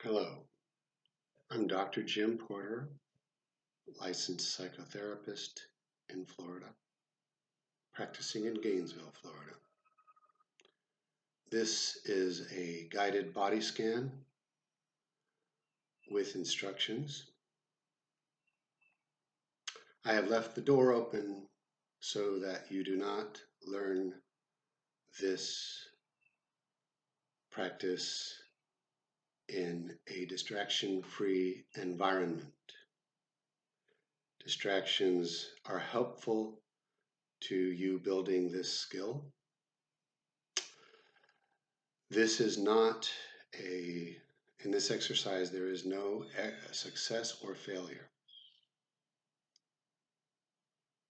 Hello, I'm Dr. Jim Porter, licensed psychotherapist in Florida, practicing in Gainesville, Florida. This is a guided body scan with instructions. I have left the door open so that you do not learn this practice in a distraction-free environment. Distractions are helpful to you building this skill. This is not in this exercise, there is no success or failure.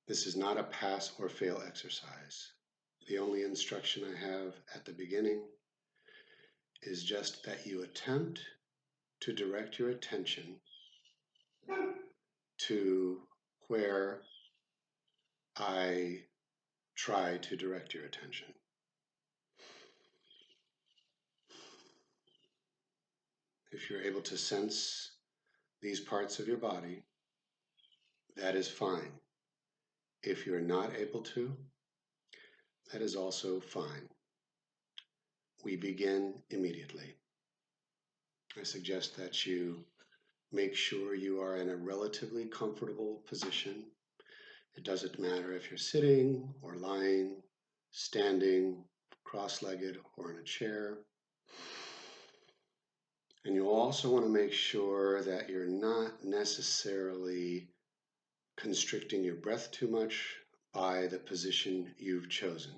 This is not a pass or fail exercise. The only instruction I have at the beginning is just that you attempt to direct your attention to where I try to direct your attention. If you're able to sense these parts of your body, that is fine. If you're not able to, that is also fine. We begin immediately. I suggest that you make sure you are in a relatively comfortable position. It doesn't matter if you're sitting or lying, standing, cross-legged, or in a chair. And you'll also want to make sure that you're not necessarily constricting your breath too much by the position you've chosen.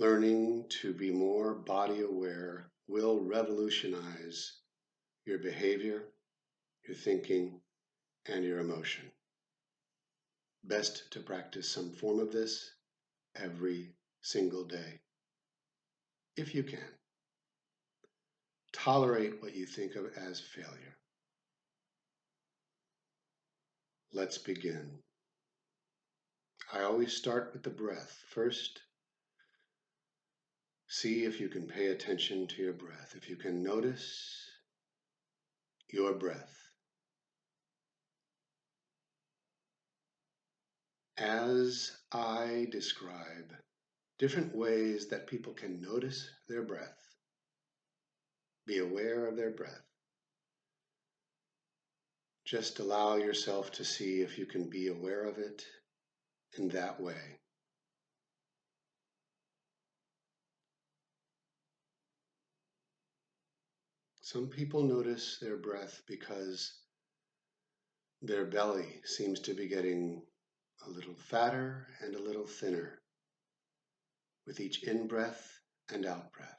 Learning to be more body aware will revolutionize your behavior, your thinking, and your emotion. Best to practice some form of this every single day, if you can. Tolerate what you think of as failure. Let's begin. I always start with the breath. First, see if you can pay attention to your breath, if you can notice your breath. As I describe different ways that people can notice their breath, be aware of their breath, just allow yourself to see if you can be aware of it in that way. Some people notice their breath because their belly seems to be getting a little fatter and a little thinner with each in-breath and out-breath.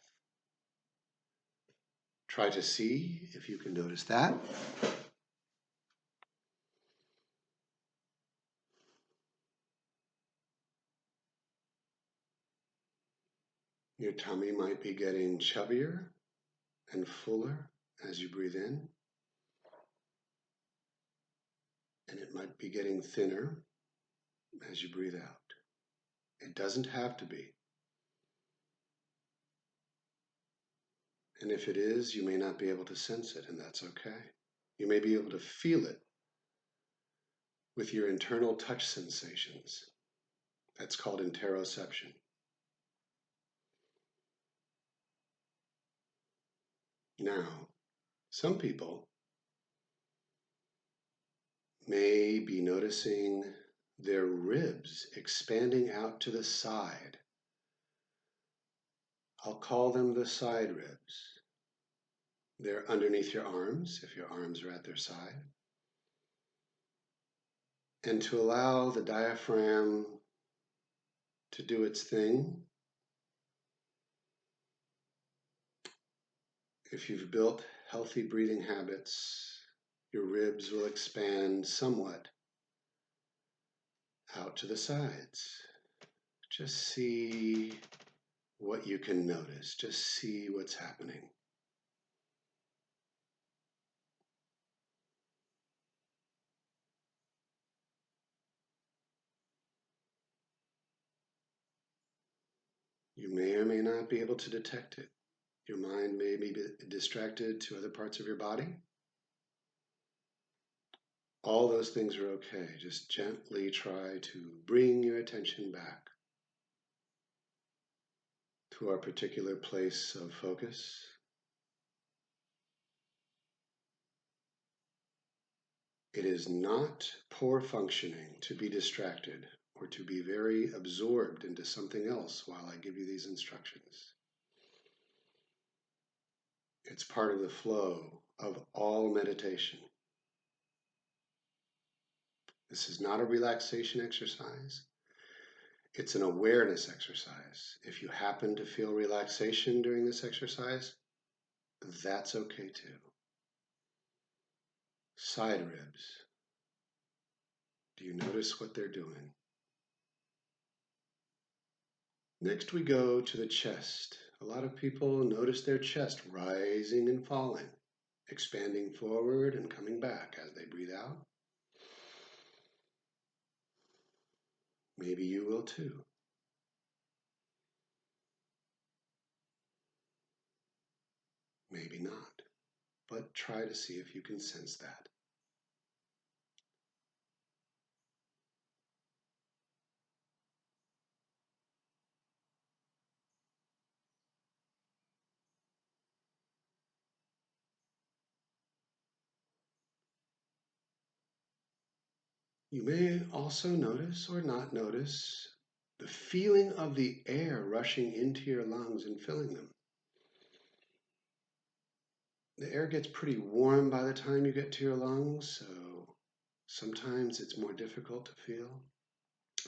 Try to see if you can notice that. Your tummy might be getting chubbier and fuller as you breathe in, and it might be getting thinner as you breathe out. It doesn't have to be. And if it is, you may not be able to sense it, and that's okay. You may be able to feel it with your internal touch sensations. That's called interoception. Now, some people may be noticing their ribs expanding out to the side. I'll call them the side ribs. They're underneath your arms, if your arms are at their side. And to allow the diaphragm to do its thing, if you've built healthy breathing habits, your ribs will expand somewhat out to the sides. Just see what you can notice. Just see what's happening. You may or may not be able to detect it. Your mind may be distracted to other parts of your body. All those things are okay. Just gently try to bring your attention back to our particular place of focus. It is not poor functioning to be distracted or to be very absorbed into something else while I give you these instructions. It's part of the flow of all meditation. This is not a relaxation exercise. It's an awareness exercise. If you happen to feel relaxation during this exercise, that's okay too. Side ribs. Do you notice what they're doing? Next we go to the chest. A lot of people notice their chest rising and falling, expanding forward and coming back as they breathe out. Maybe you will too. Maybe not, but try to see if you can sense that. You may also notice or not notice the feeling of the air rushing into your lungs and filling them. The air gets pretty warm by the time you get to your lungs, so sometimes it's more difficult to feel,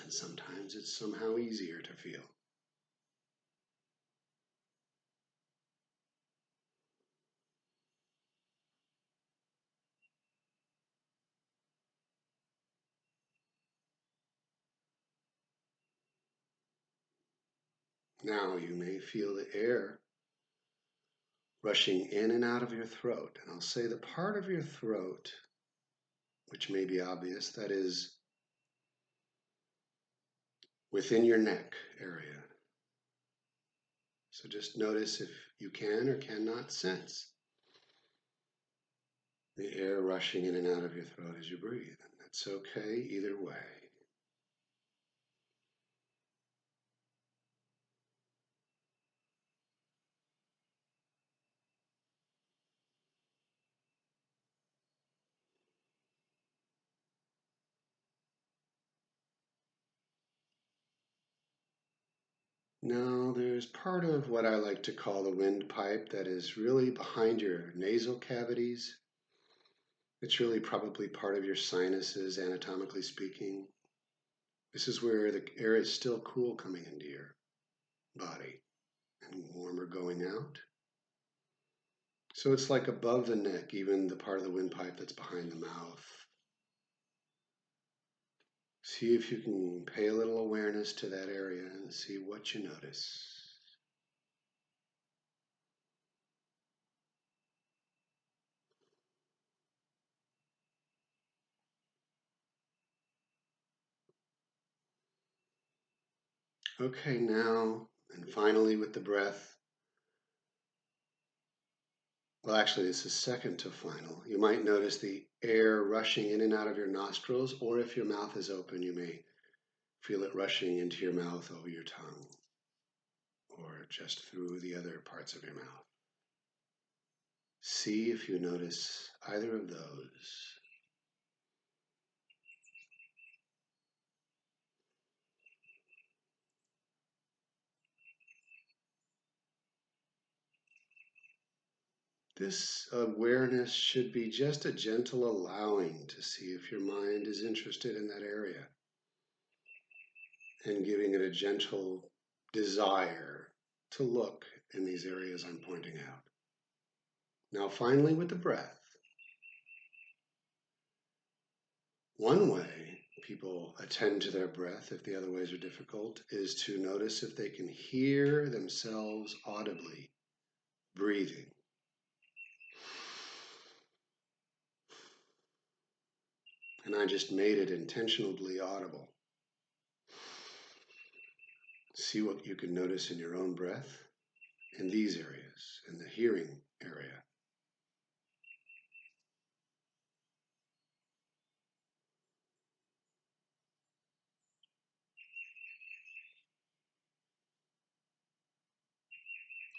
and sometimes it's somehow easier to feel. Now you may feel the air rushing in and out of your throat. And I'll say the part of your throat, which may be obvious, that is within your neck area. So just notice if you can or cannot sense the air rushing in and out of your throat as you breathe. And that's okay either way. Now there's part of what I like to call the windpipe that is really behind your nasal cavities. It's really probably part of your sinuses, anatomically speaking. This is where the air is still cool coming into your body and warmer going out. So it's like above the neck, even the part of the windpipe that's behind the mouth. See if you can pay a little awareness to that area and see what you notice. Okay, now, and finally with the breath. Well, actually, this is second to final. You might notice the air rushing in and out of your nostrils, or if your mouth is open, you may feel it rushing into your mouth over your tongue, or just through the other parts of your mouth. See if you notice either of those. This awareness should be just a gentle allowing to see if your mind is interested in that area and giving it a gentle desire to look in these areas I'm pointing out. Now, finally, with the breath. One way people attend to their breath, if the other ways are difficult, is to notice if they can hear themselves audibly breathing. And I just made it intentionally audible. See what you can notice in your own breath. in these areas, in the hearing area.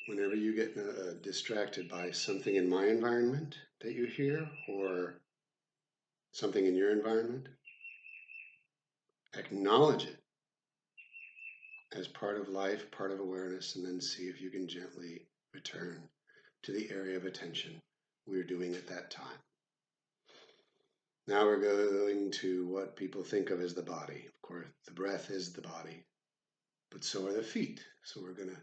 Whenever you get distracted by something in my environment that you hear or something in your environment, acknowledge it as part of life, part of awareness, and then see if you can gently return to the area of attention we're doing at that time. Now we're going to what people think of as the body. Of course, the breath is the body, but so are the feet. So we're going to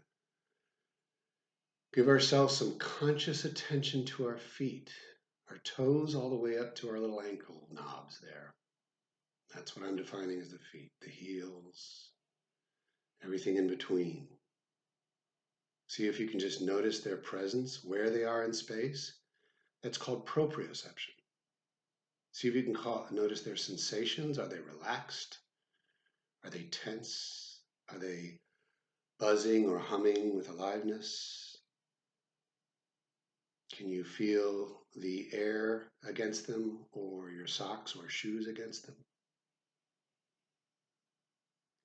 give ourselves some conscious attention to our feet, our toes all the way up to our little ankle knobs there. That's what I'm defining as the feet, the heels, everything in between. See if you can just notice their presence, where they are in space. That's called proprioception. See if you can notice their sensations. Are they relaxed? Are they tense? Are they buzzing or humming with aliveness? Can you feel the air against them or your socks or shoes against them?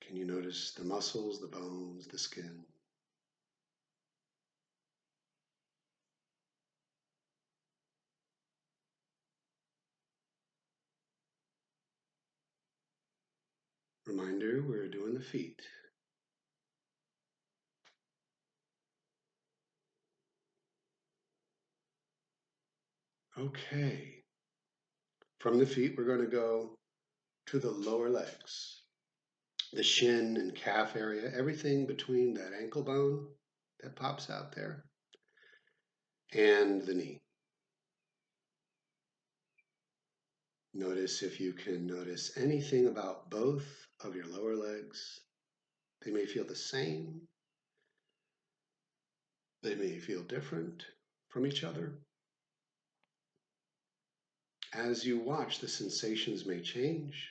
Can you notice the muscles, the bones, the skin? Reminder, we're doing the feet. Okay. From the feet, we're going to go to the lower legs, the shin and calf area, everything between that ankle bone that pops out there and the knee. Notice if you can notice anything about both of your lower legs. They may feel the same. They may feel different from each other. As you watch, the sensations may change.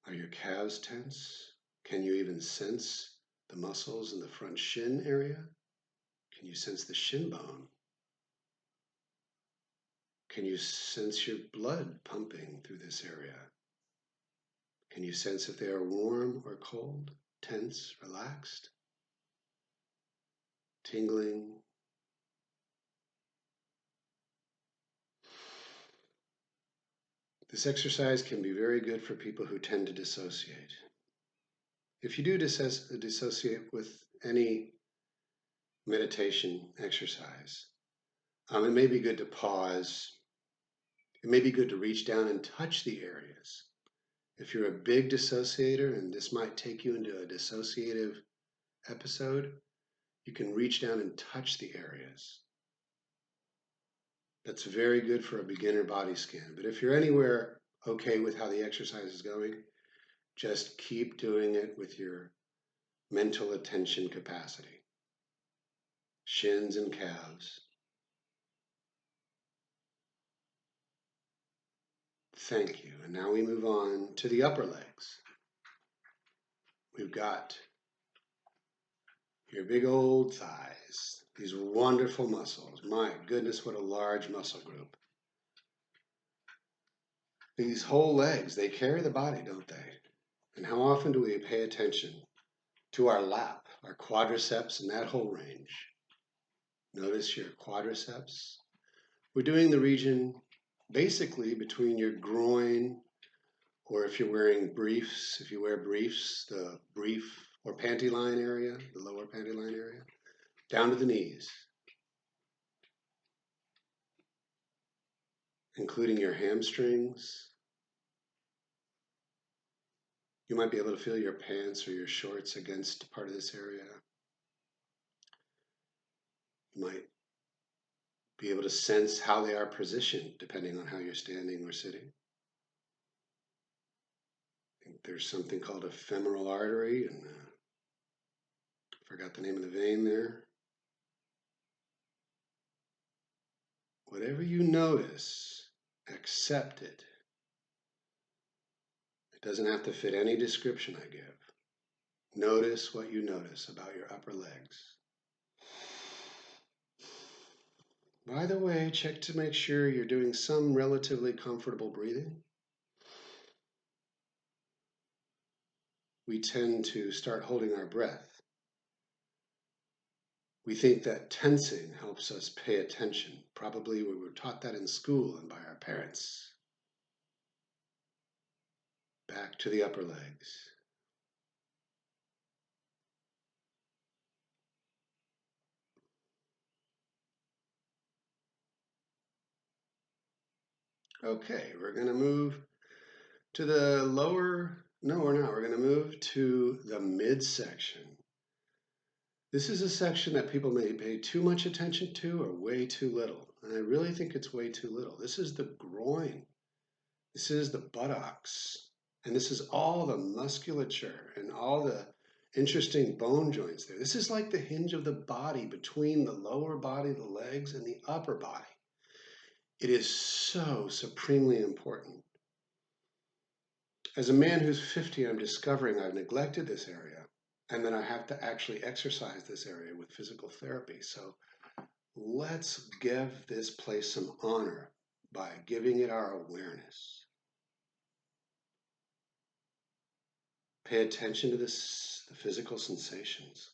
Are your calves tense? Can you even sense the muscles in the front shin area? Can you sense the shin bone? Can you sense your blood pumping through this area? Can you sense if they are warm or cold, tense, relaxed, tingling? This exercise can be very good for people who tend to dissociate. If you do dissociate with any meditation exercise, it may be good to pause. It may be good to reach down and touch the areas. If you're a big dissociator, and this might take you into a dissociative episode, you can reach down and touch the areas. That's very good for a beginner body scan. But if you're anywhere okay with how the exercise is going, just keep doing it with your mental attention capacity. Shins and calves. Thank you. And now we move on to the upper legs. We've got your big old thighs, these wonderful muscles. My goodness, what a large muscle group. These whole legs, they carry the body, don't they? And how often do we pay attention to our lap, our quadriceps, and that whole range? Notice your quadriceps. We're doing the region basically between your groin, or if you're wearing briefs, if you wear briefs, the brief or panty line area, the lower panty line area, down to the knees, including your hamstrings. You might be able to feel your pants or your shorts against part of this area. You might be able to sense how they are positioned depending on how you're standing or sitting. I think there's something called a femoral artery, and I forgot the name of the vein there. Whatever you notice, accept it. It doesn't have to fit any description I give. Notice what you notice about your upper legs. By the way, check to make sure you're doing some relatively comfortable breathing. We tend to start holding our breath. We think that tensing helps us pay attention. Probably we were taught that in school and by our parents. Back to the upper legs. Okay, we're going to move to the lower, no, we're not. We're going to move to the midsection. This is a section that people may pay too much attention to or way too little. And I really think it's way too little. This is the groin. This is the buttocks. And this is all the musculature and all the interesting bone joints there. This is like the hinge of the body between the lower body, the legs, and the upper body. It is so supremely important. As a man who's 50, I'm discovering I've neglected this area and that I have to actually exercise this area with physical therapy. So let's give this place some honor by giving it our awareness. Pay attention to the physical sensations.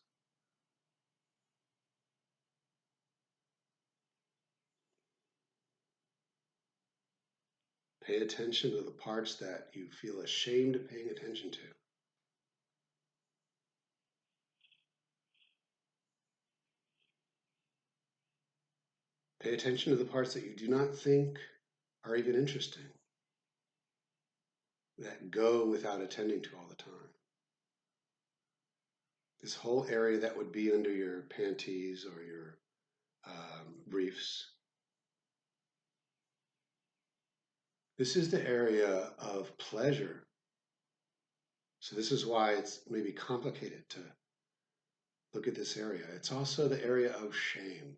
Pay attention to the parts that you feel ashamed of paying attention to. Pay attention to the parts that you do not think are even interesting, that go without attending to all the time. This whole area that would be under your panties or your briefs. This is the area of pleasure. So this is why it's maybe complicated to look at this area. It's also the area of shame.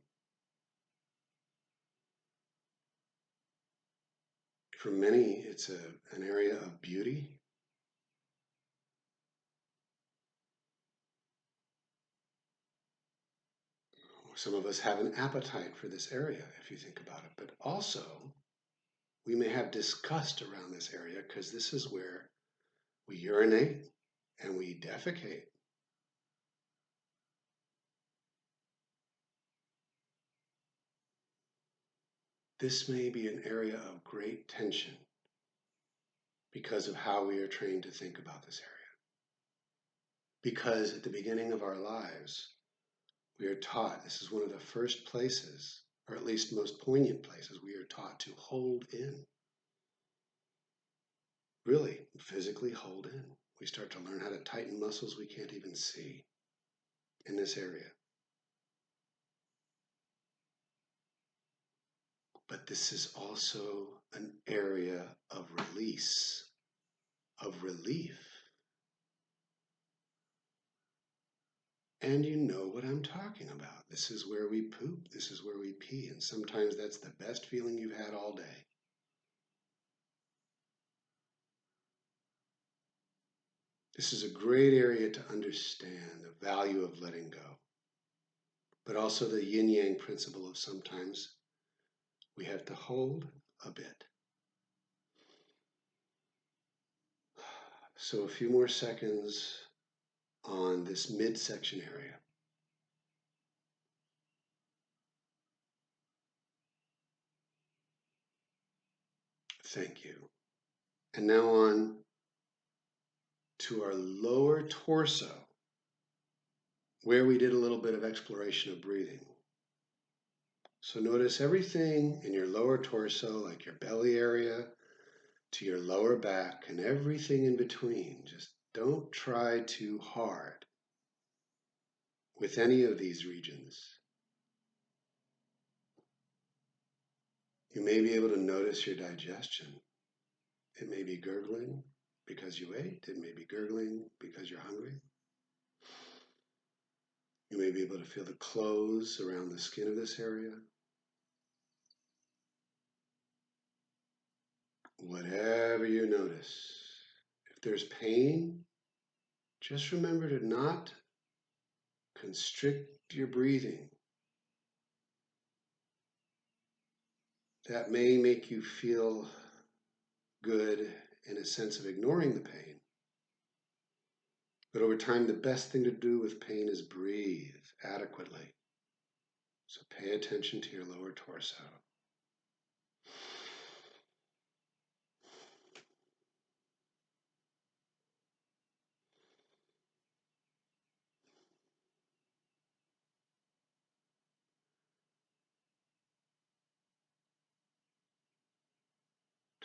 For many, it's an area of beauty. Some of us have an appetite for this area, if you think about it. But also, we may have disgust around this area because this is where we urinate and we defecate. This may be an area of great tension because of how we are trained to think about this area. Because at the beginning of our lives, we are taught, this is one of the first places, or at least most poignant places, we are taught to hold in. Really, physically hold in. We start to learn how to tighten muscles we can't even see in this area. But this is also an area of release, of relief. And you know what I'm talking about. This is where we poop. This is where we pee. And sometimes that's the best feeling you've had all day. This is a great area to understand the value of letting go, but also the yin-yang principle of sometimes we have to hold a bit. So a few more seconds on this midsection area. Thank you. And now on to our lower torso, where we did a little bit of exploration of breathing. So notice everything in your lower torso, like your belly area, to your lower back, and everything in between. Just don't try too hard with any of these regions. You may be able to notice your digestion. It may be gurgling because you ate. It may be gurgling because you're hungry. You may be able to feel the clothes around the skin of this area. Whatever you notice. If there's pain, Just remember to not constrict your breathing. That may make you feel good in a sense of ignoring the pain. But over time, the best thing to do with pain is breathe adequately. So pay attention to your lower torso.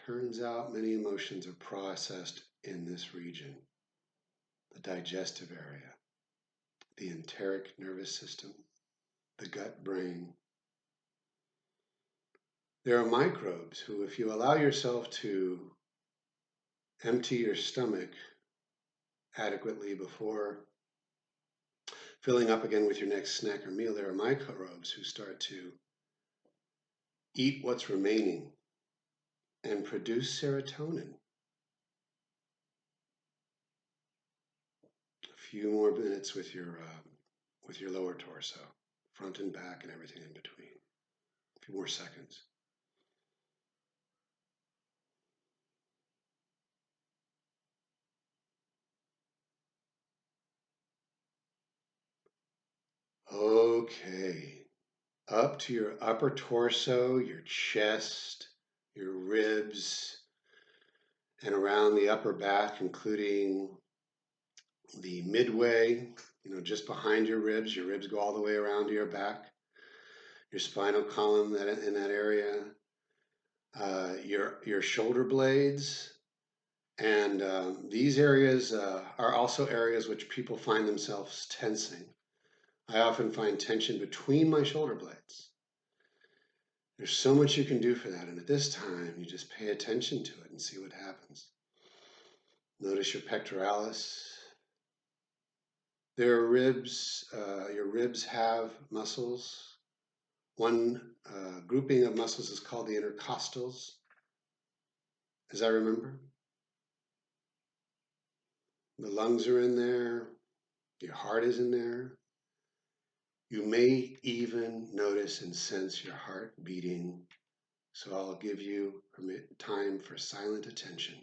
Turns out many emotions are processed in this region, the digestive area, the enteric nervous system, the gut brain. There are microbes who, if you allow yourself to empty your stomach adequately before filling up again with your next snack or meal, there are microbes who start to eat what's remaining and produce serotonin. A few more minutes with your lower torso, front and back and everything in between. A few more seconds. Okay. Up to your upper torso, your chest, your ribs, and around the upper back, including the midway, just behind your ribs. Your ribs go all the way around to your back, your spinal column in that area, your shoulder blades. And these areas are also areas which people find themselves tensing. I often find tension between my shoulder blades. There's so much you can do for that. And at this time, you just pay attention to it and see what happens. Notice your pectoralis. There are ribs. Your ribs have muscles. One grouping of muscles is called the intercostals, as I remember. The lungs are in there. Your heart is in there. You may even notice and sense your heart beating. So I'll give you time for silent attention.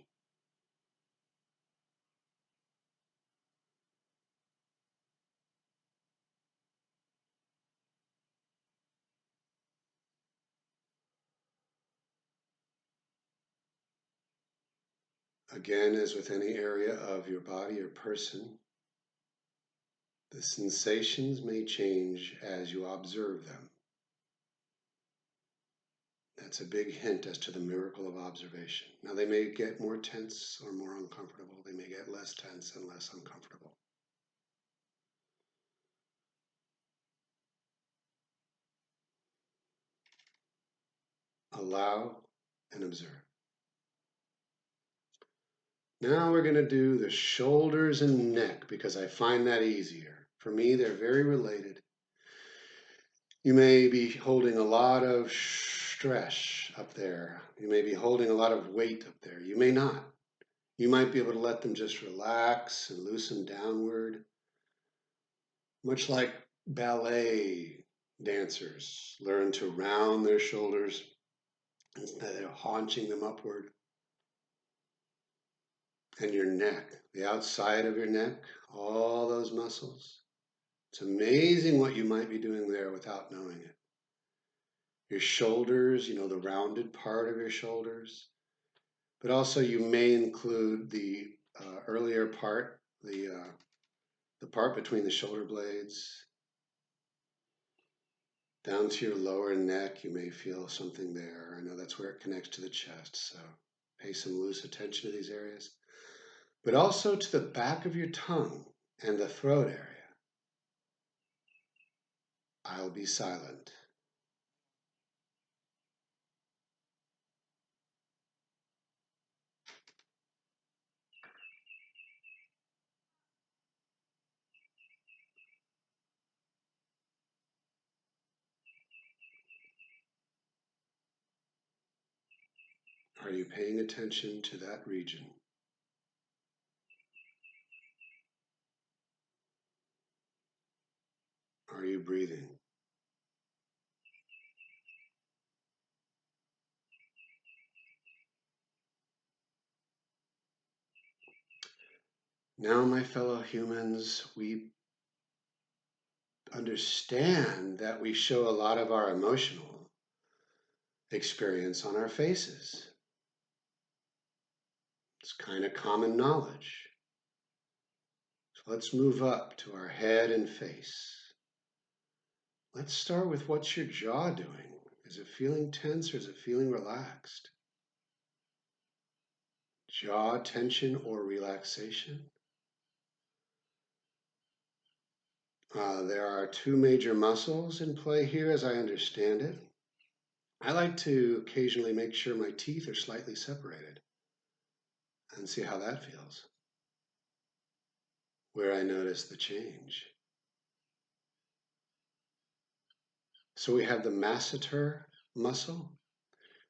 Again, as with any area of your body or person, the sensations may change as you observe them. That's a big hint as to the miracle of observation. Now, they may get more tense or more uncomfortable. They may get less tense and less uncomfortable. Allow and observe. Now we're going to do the shoulders and neck because I find that easier. For me, they're very related. You may be holding a lot of stress up there. You may be holding a lot of weight up there. You may not. You might be able to let them just relax and loosen downward. Much like ballet dancers learn to round their shoulders instead of haunching them upward. And your neck, the outside of your neck, all those muscles. It's amazing what you might be doing there without knowing it. Your shoulders, the rounded part of your shoulders. But also you may include the earlier part, the part between the shoulder blades. Down to your lower neck, you may feel something there. I know that's where it connects to the chest, so pay some loose attention to these areas. But also to the back of your tongue and the throat area. I'll be silent. Are you paying attention to that region? you breathing? Now, my fellow humans, we understand that we show a lot of our emotional experience on our faces. It's kind of common knowledge. So let's move up to our head and face. Let's start with, what's your jaw doing? Is it feeling tense or is it feeling relaxed? Jaw tension or relaxation? There are two major muscles in play here as I understand it. I like to occasionally make sure my teeth are slightly separated and see how that feels, where I notice the change. So we have the masseter muscle,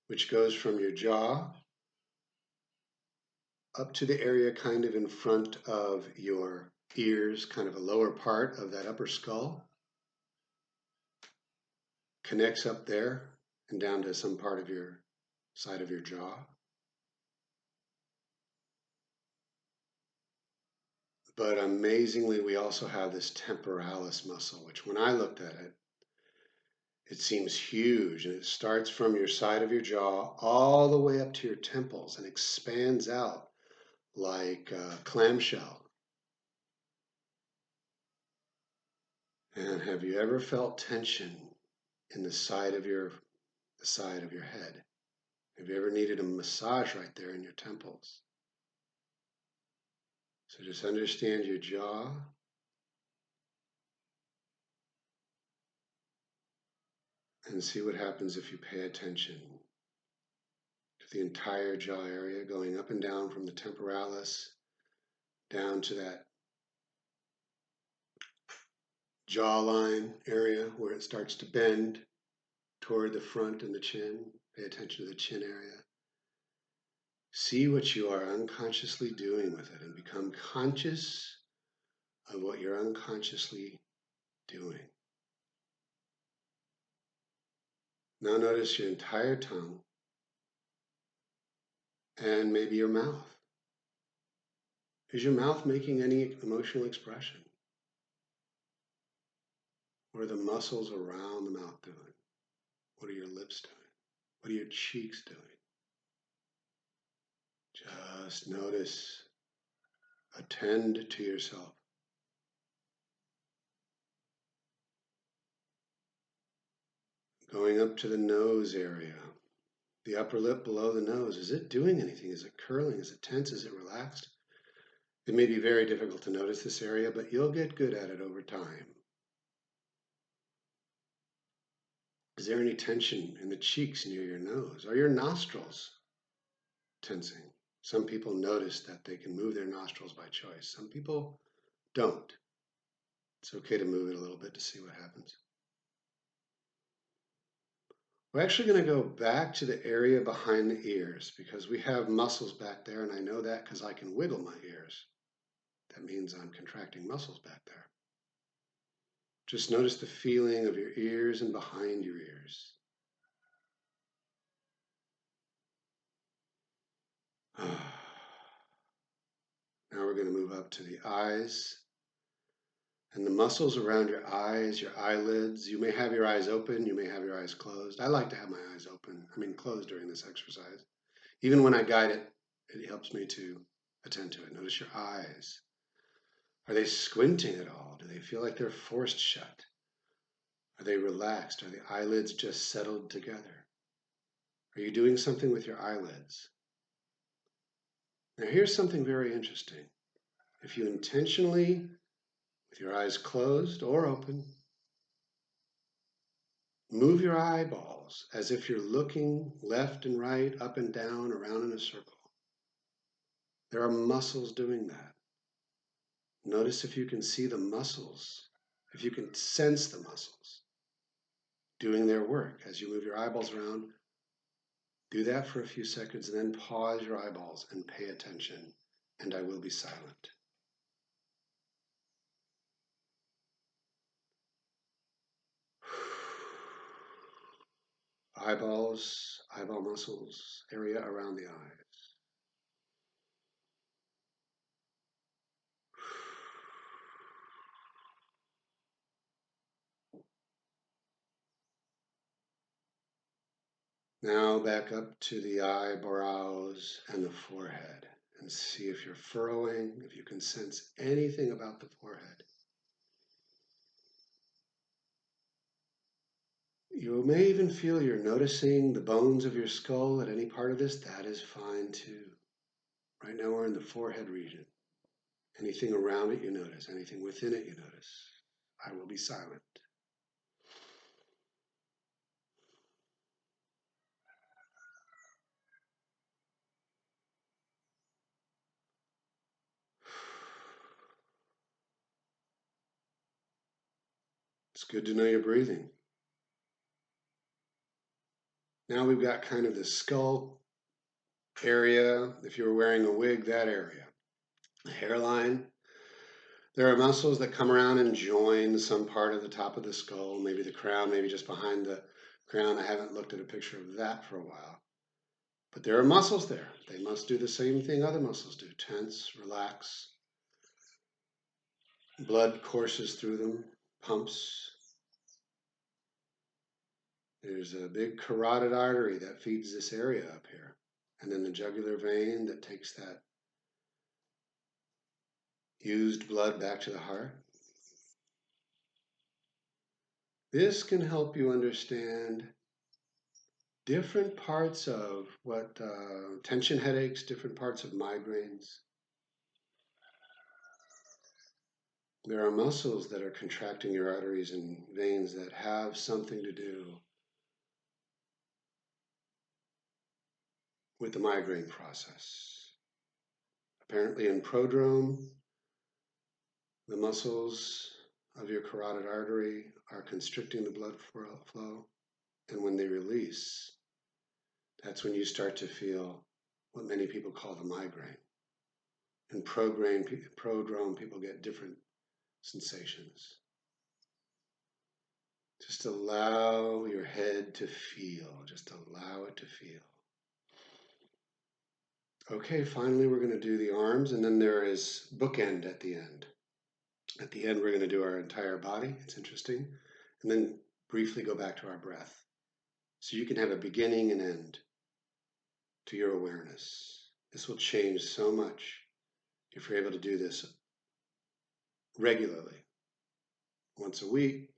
which goes from your jaw up to the area kind of in front of your ears, kind of a lower part of that upper skull. Connects up there and down to some part of your side of your jaw. But amazingly, we also have this temporalis muscle, which when I looked at it, it seems huge, and it starts from your side of your jaw all the way up to your temples and expands out like a clamshell. And have you ever felt tension in the side of your head? Have you ever needed a massage right there in your temples? So just understand your jaw. And see what happens if you pay attention to the entire jaw area, going up and down from the temporalis down to that jawline area where it starts to bend toward the front and the chin. Pay attention to the chin area. See what you are unconsciously doing with it and become conscious of what you're unconsciously doing. Now notice your entire tongue and maybe your mouth. Is your mouth making any emotional expression? What are the muscles around the mouth doing? What are your lips doing? What are your cheeks doing? Just notice. Attend to yourself. Going up to the nose area, the upper lip below the nose. Is it doing anything? Is it curling? Is it tense? Is it relaxed? It may be very difficult to notice this area, but you'll get good at it over time. Is there any tension in the cheeks near your nose? Are your nostrils tensing? Some people notice that they can move their nostrils by choice. Some people don't. It's okay to move it a little bit to see what happens. We're actually going to go back to the area behind the ears because we have muscles back there, and I know that because I can wiggle my ears. That means I'm contracting muscles back there. Just notice the feeling of your ears and behind your ears. Now we're going to move up to the eyes and the muscles around your eyes, your eyelids. You may have your eyes open, you may have your eyes closed. I like to have my eyes closed during this exercise. Even when I guide it, it helps me to attend to it. Notice your eyes. Are they squinting at all? Do they feel like they're forced shut? Are they relaxed? Are the eyelids just settled together? Are you doing something with your eyelids? Now here's something very interesting. If you intentionally, with your eyes closed or open, move your eyeballs as if you're looking left and right, up and down, around in a circle. There are muscles doing that. Notice if you can see the muscles, if you can sense the muscles doing their work as you move your eyeballs around. Do that for a few seconds and then pause your eyeballs and pay attention, and I will be silent. eyeballs, eyeball muscles, area around the eyes. Now back up to the eyebrows and the forehead and see if you're furrowing, if you can sense anything about the forehead. You may even feel you're noticing the bones of your skull at any part of this. That is fine too. Right now we're in the forehead region. Anything around it you notice, anything within it you notice. I will be silent. It's good to know you're breathing. Now we've got kind of the skull area. If you were wearing a wig, that area. The hairline. There are muscles that come around and join some part of the top of the skull, maybe the crown, maybe just behind the crown. I haven't looked at a picture of that for a while. But there are muscles there. They must do the same thing other muscles do. Tense, relax. Blood courses through them, pumps. There's a big carotid artery that feeds this area up here. And then the jugular vein that takes that used blood back to the heart. This can help you understand different parts of what tension headaches, different parts of migraines. There are muscles that are contracting your arteries and veins that have something to do with the migraine process. Apparently in prodrome, the muscles of your carotid artery are constricting the blood flow, and when they release, that's when you start to feel what many people call the migraine. In prodrome, people get different sensations. Just allow your head to feel. Just allow it to feel. Okay, finally we're going to do the arms, and then there is bookend at the end. At the end, we're going to do our entire body. It's interesting. And then briefly go back to our breath. So you can have a beginning and end to your awareness. This will change so much if you're able to do this regularly. Once a week,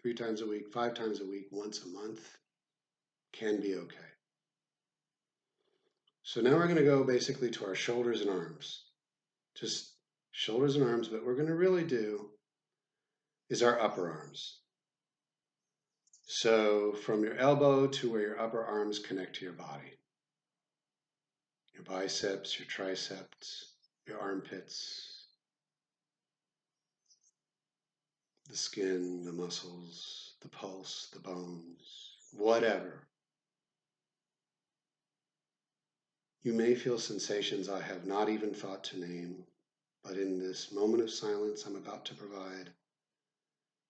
3 times a week, 5 times a week, once a month can be okay. So now we're going to go basically to our shoulders and arms. Just shoulders and arms, but what we're going to really do is our upper arms. So from your elbow to where your upper arms connect to your body. Your biceps, your triceps, your armpits, the skin, the muscles, the pulse, the bones, whatever. You may feel sensations I have not even thought to name, but in this moment of silence I'm about to provide,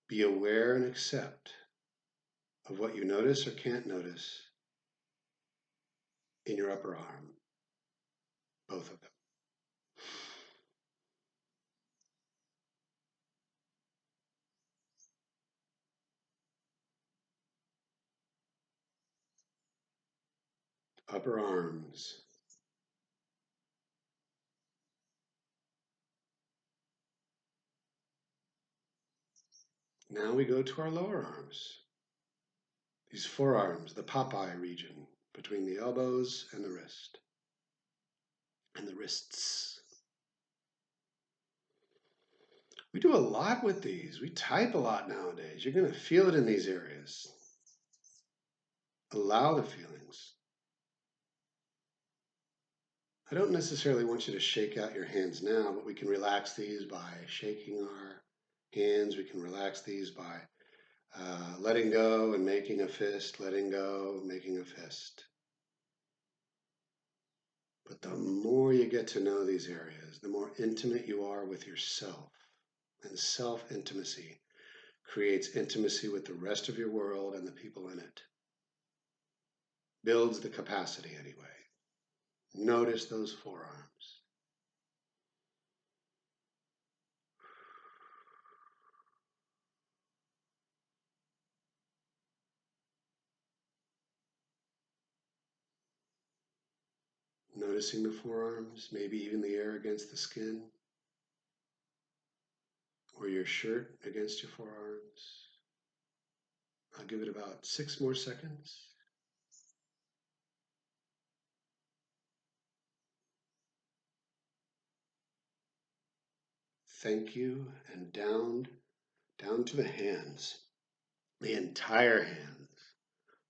be aware and accept of what you notice or can't notice in your upper arm, both of them. Upper arms. Now we go to our lower arms. These forearms, the Popeye region between the elbows and the wrist, and the wrists. We do a lot with these. We type a lot nowadays. You're going to feel it in these areas. Allow the feelings. I don't necessarily want you to shake out your hands now, but we can relax these by shaking our hands. We can relax these by letting go and making a fist, letting go, making a fist. But the more you get to know these areas, the more intimate you are with yourself. And self-intimacy creates intimacy with the rest of your world and the people in it. builds the capacity anyway. Notice those forearms. Noticing the forearms, maybe even the air against the skin, or your shirt against your forearms. I'll give it about 6 more seconds. Thank you, and down to the hands, the entire hands,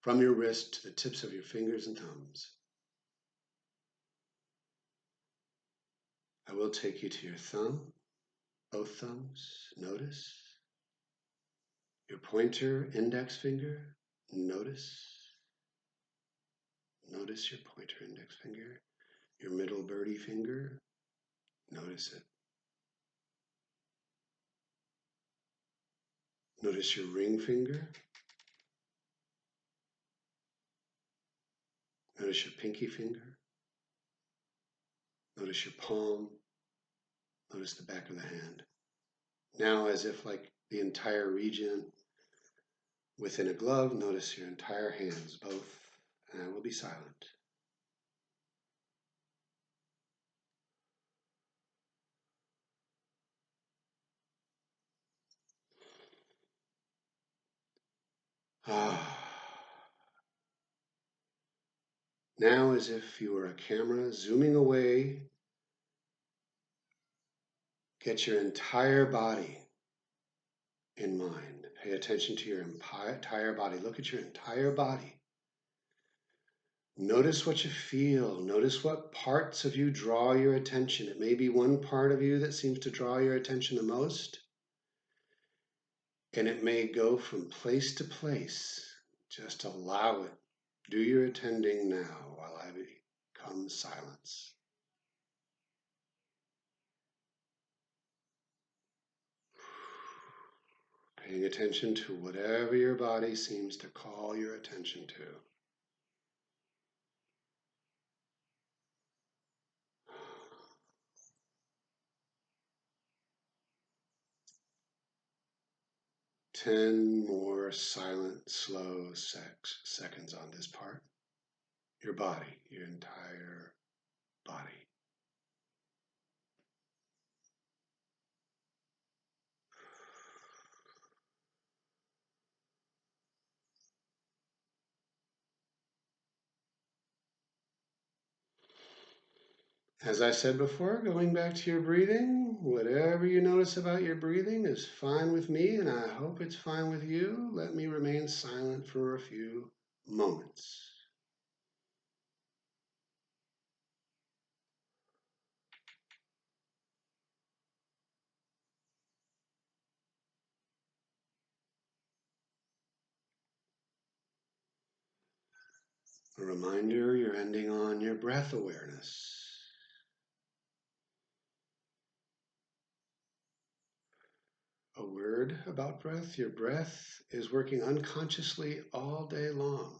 from your wrist to the tips of your fingers and thumbs. I will take you to your thumb, both thumbs, notice. Your pointer, index finger, notice. Notice your pointer, index finger. Your middle birdie finger, notice it. Notice your ring finger. Notice your pinky finger. Notice your palm. Notice the back of the hand. Now, as if like the entire region within a glove, notice your entire hands, both, and I will be silent. Now, as if you were a camera zooming away, get your entire body in mind. Pay attention to your entire body. Look at your entire body. Notice what you feel. Notice what parts of you draw your attention. It may be one part of you that seems to draw your attention the most, and it may go from place to place. Just allow it. Do your attending now while I become silence. Paying attention to whatever your body seems to call your attention to. Ten more silent, slow seconds on this part. Your body, your entire body. As I said before, going back to your breathing, whatever you notice about your breathing is fine with me, and I hope it's fine with you. Let me remain silent for a few moments. A reminder, you're ending on your breath awareness. A word about breath. Your breath is working unconsciously all day long.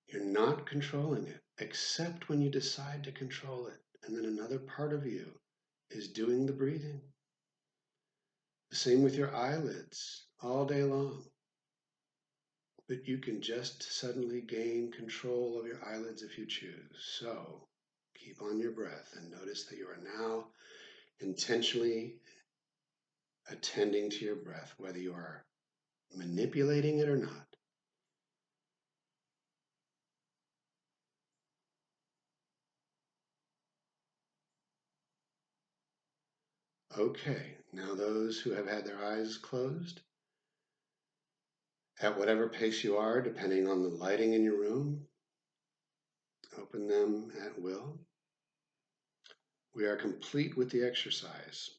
You're not controlling it, except when you decide to control it. And then another part of you is doing the breathing. The same with your eyelids all day long. But you can just suddenly gain control of your eyelids if you choose. So keep on your breath and notice that you are now intentionally attending to your breath, whether you are manipulating it or not. Okay, now those who have had their eyes closed, at whatever pace you are, depending on the lighting in your room, open them at will. We are complete with the exercise.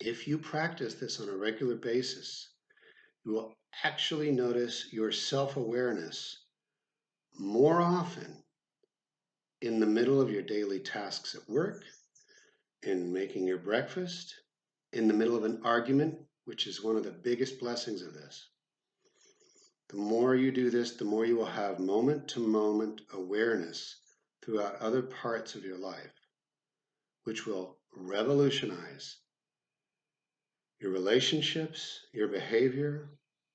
If you practice this on a regular basis, you will actually notice your self-awareness more often in the middle of your daily tasks at work, in making your breakfast, in the middle of an argument, which is one of the biggest blessings of this. The more you do this, the more you will have moment-to-moment awareness throughout other parts of your life, which will revolutionize your relationships, your behavior,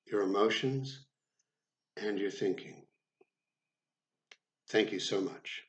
your emotions, and your thinking. Thank you so much.